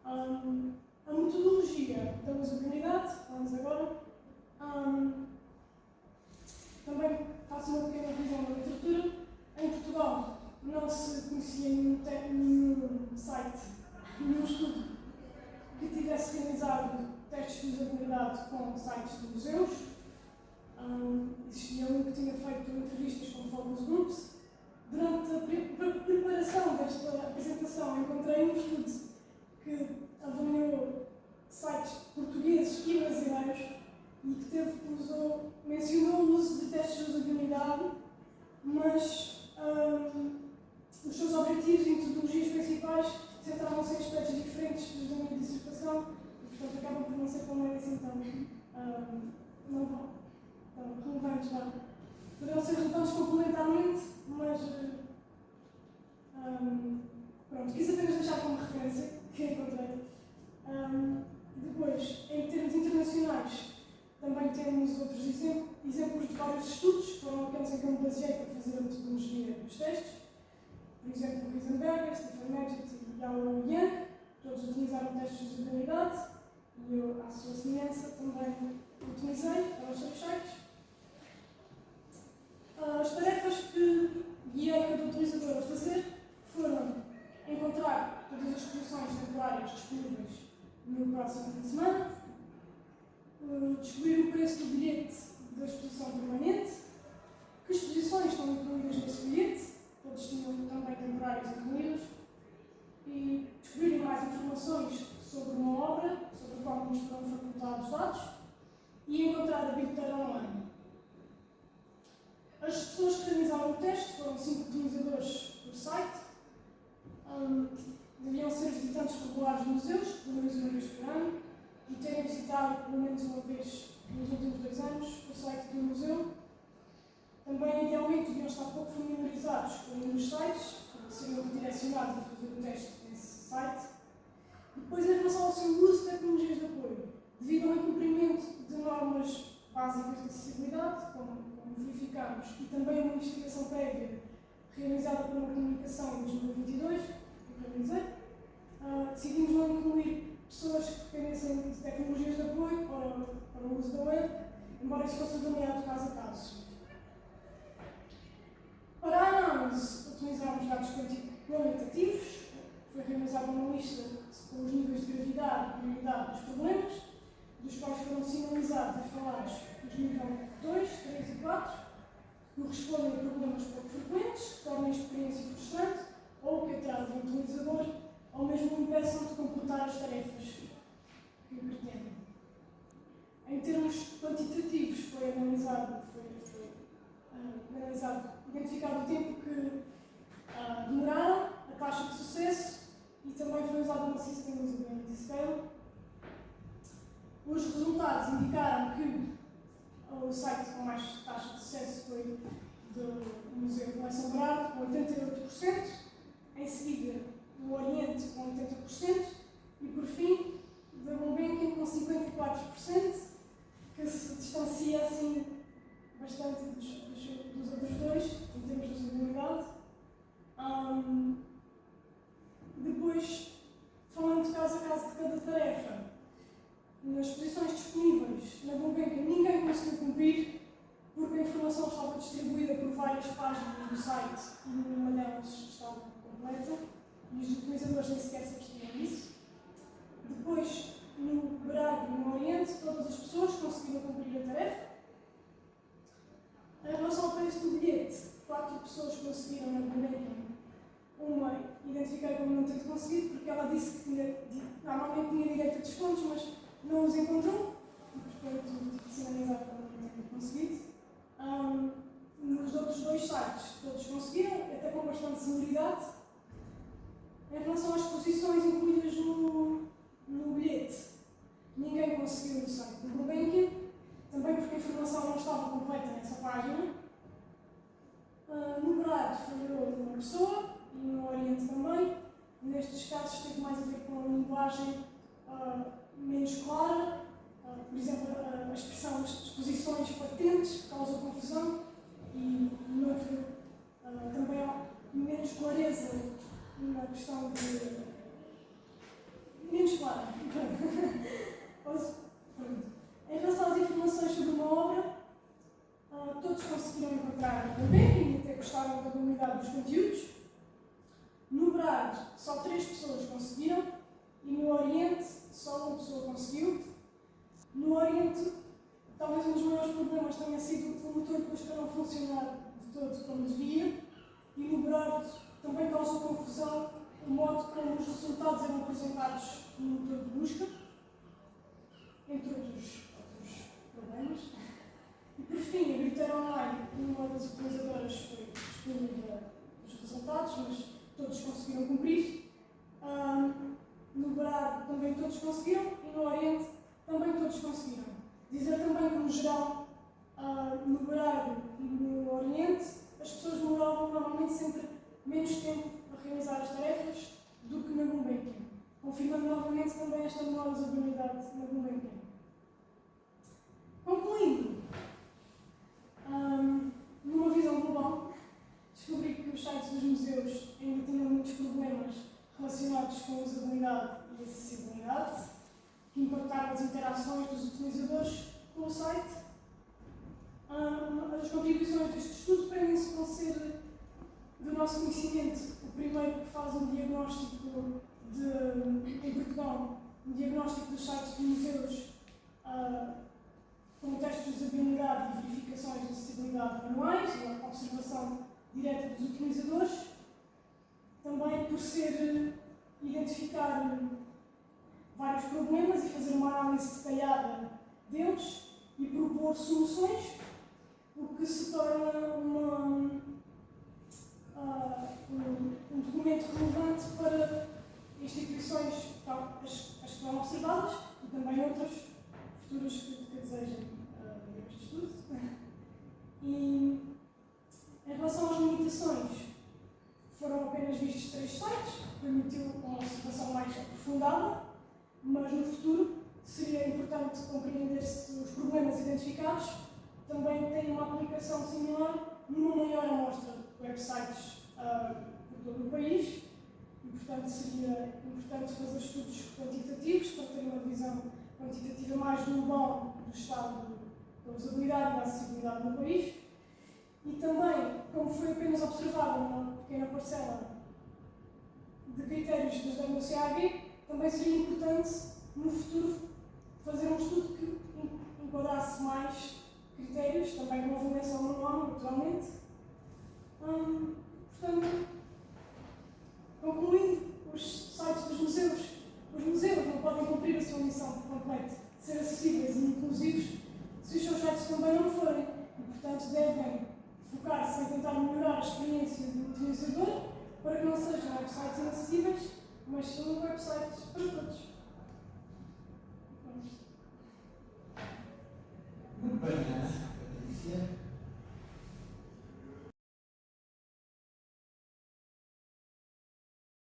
A metodologia da usabilidade, vamos agora. Também faço uma pequena revisão da literatura. Em Portugal não se conhecia nenhum site, nenhum estudo que tivesse realizado testes de usabilidade com sites de museus. Existia um que tinha feito entrevistas com focus groups. Durante a preparação desta apresentação encontrei um estudo que avaliou sites portugueses e brasileiros e que mencionou o uso de testes de usabilidade, mas os seus objetivos e metodologias principais centravam-se em aspectos diferentes da minha dissertação e, portanto, acabam por não ser tão assim tão relevantes. Poderão ser relevantes complementarmente, mas pronto, quis apenas deixar como referência que encontrei. Depois, em termos internacionais, também temos outros exemplos de vários estudos, que foram aqueles em que eu me baseei para fazer a metodologia dos testes. Por exemplo, Risenberger, Stephen Magid e Yao Yang, todos utilizaram testes de usabilidade e eu, à sua semelhança, também utilizei para os seus sites. As tarefas que guiei cada utilizador a fazer foram encontrar todas as posições temporárias disponíveis no próximo fim de semana, descobrir o preço do bilhete da exposição permanente, que exposições estão incluídas nesse bilhete, todos tinham também temporários incluídos, e descobrir mais informações sobre uma obra, sobre a qual nos foram facultados dados, e encontrar a bilheteira online. As pessoas que realizaram o teste foram 5 utilizadores por site. Deviam ser visitantes regulares de museus, pelo menos uma vez por ano, e terem visitado pelo menos uma vez nos últimos 2 anos o site do museu. Também, idealmente, deviam estar pouco familiarizados com um dos sites, seriam redirecionados a fazer o teste nesse site. Depois, em relação ao seu uso de tecnologias de apoio, devido ao incumprimento de normas básicas de acessibilidade, como verificamos, e também uma investigação prévia realizada por uma comunicação em 2022, que realizei, decidimos não incluir pessoas que dependessem de tecnologias de apoio para o uso da web, embora isso fosse avaliado caso a caso. Para a análise, utilizamos dados quantitativos. Foi realizada uma lista com os níveis de gravidade e prioridade dos problemas, dos quais foram sinalizados e falados os níveis 2, 3 e 4, que correspondem a problemas pouco frequentes, que tornam a experiência frustrante ou que atrasam o utilizador ou mesmo o impeçam de completar as tarefas que pretendem. Em termos quantitativos, foi analisado, identificado o tempo que demoraram, a taxa de sucesso e também foi usado uma System Usability Scale. Os resultados indicaram que o site com mais taxa de sucesso foi do Museu Coleção Brado, com 88%, em seguida o Oriente com 80% e, por fim, da Gulbenkian com 54%, que se distancia assim bastante dos outros dois, em termos de usabilidade. Depois, falando caso a caso de cada tarefa, nas posições disponíveis na Gulbenkian ninguém conseguiu cumprir, porque a informação estava distribuída por várias páginas do site e nenhuma delas estava completa, e os utilizadores nem sequer se apercebiam disso. Depois, no Braga e no Oriente, todas as pessoas conseguiram cumprir a tarefa. Em relação ao preço do bilhete, 4 pessoas conseguiram na Gulbenkian. Uma identifiquei como não tendo conseguido, porque ela disse que normalmente tinha direito a descontos, mas não os encontrou, e portanto tive de sinalizar para não ter conseguido. Nos outros 2 sites, todos conseguiram, até com bastante celeridade. Em relação às posições incluídas no bilhete, ninguém conseguiu no site da Gulbenkian, também porque a informação não estava completa nessa página. No Brado falhou uma pessoa e no Oriente também. Nestes casos teve mais a ver com a linguagem menos clara, por exemplo, a expressão exposições patentes causa confusão e noutro também há menos clareza na questão de menos claro. Em relação às informações sobre uma obra, todos conseguiram encontrar no banking e até gostaram da habilidade dos conteúdos. No Brado, só 3 pessoas conseguiram e no Oriente, só uma pessoa conseguiu. No Oriente, talvez um dos maiores problemas tenha sido o motor depois para não funcionar de todo como devia, e no Brado também causou confusão o modo como os resultados eram apresentados no motor de busca, entre outros problemas. E por fim, a Griteiro Online, uma das utilizadoras foi excluída dos resultados, mas todos conseguiram cumprir. No Brado também todos conseguiram e no Oriente também todos conseguiram. Dizer também que, no geral, no Brado e no Oriente, as pessoas demoravam normalmente sempre menos tempo a realizar as tarefas do que na Gulbenkian, confirmando novamente também esta menor usabilidade na Gulbenkian. Concluindo, numa visão global, descobri que os sites dos museus ainda tinham muitos problemas relacionados com a usabilidade e acessibilidade, que impactaram as interações dos utilizadores com o site. As contribuições deste estudo prendem-se com ser do nosso conhecimento o primeiro que faz um diagnóstico em Portugal, um diagnóstico dos sites de museus com testes de usabilidade e verificações de acessibilidade manuais e a observação direta dos utilizadores. Também por ser identificar vários problemas e fazer uma análise detalhada deles e propor soluções, o que se torna um documento relevante para instituições, as que estão observadas e também outras futuras que desejem este estudo. E em relação às limitações, foram apenas vistos 3 sites, que permitiu uma observação mais aprofundada, mas no futuro seria importante compreender-se os problemas identificados também têm uma aplicação similar numa maior amostra de websites por todo o país e, portanto, seria importante fazer estudos quantitativos para ter uma visão quantitativa mais global do estado da usabilidade e da acessibilidade no país. E também, como foi apenas observada uma pequena parcela de critérios das WCAG, também seria importante, no futuro, fazer um estudo que enquadrasse mais critérios, também uma avaliação manual, naturalmente. Portanto, concluindo, os sites dos museus, os museus não podem cumprir a sua missão por completo de ser acessíveis e inclusivos se os seus sites também não forem, e, portanto, devem focar-se em tentar melhorar a experiência do utilizador para que não sejam websites inacessíveis, mas sim websites para todos. Muito bem, Patrícia.